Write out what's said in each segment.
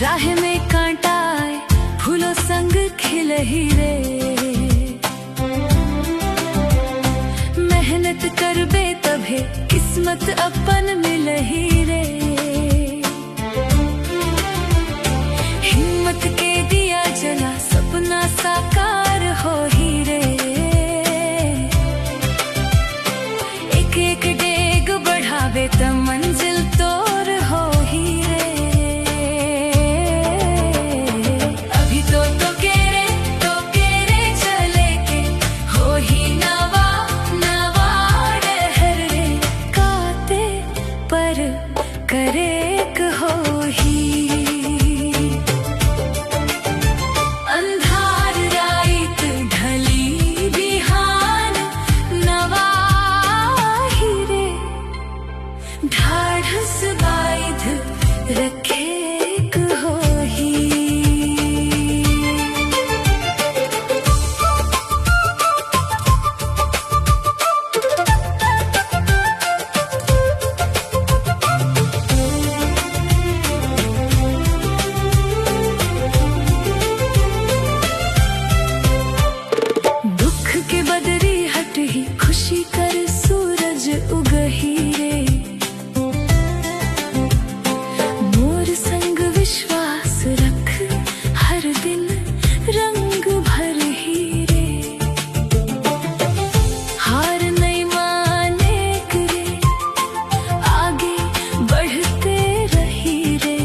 राह में कांटा आए फूलों संग खिल ही रे। मेहनत कर बे तभे किस्मत अपन मिल ही रे। हिम्मत के दिया जला सपना साकार हो ही रे। एक एक डेग बढ़ावे त मंजिल तोर हो ही रे। अभी तो केरे चले के हो ही नवा नवा डहर रे। काते पर करे हो ही। ढाढ़स बाइध रखे हो ही। दुख के बदरी हट ही खुशी कर सूरज उगही रे। रंग भर ही रे। हार नहीं माने करे आगे बढ़ते रही रे।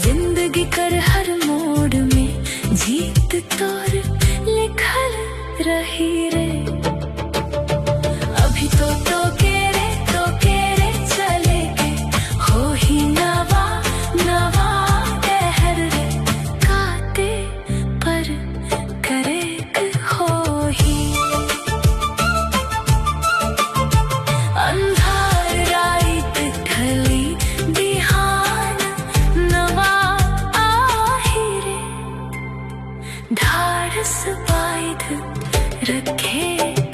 जिंदगी कर हर मोड़ में जीत तोर लिखल रही रे। अभी तो केरे चले के हो ही नवा नवा ढाढ़स बाइध रखे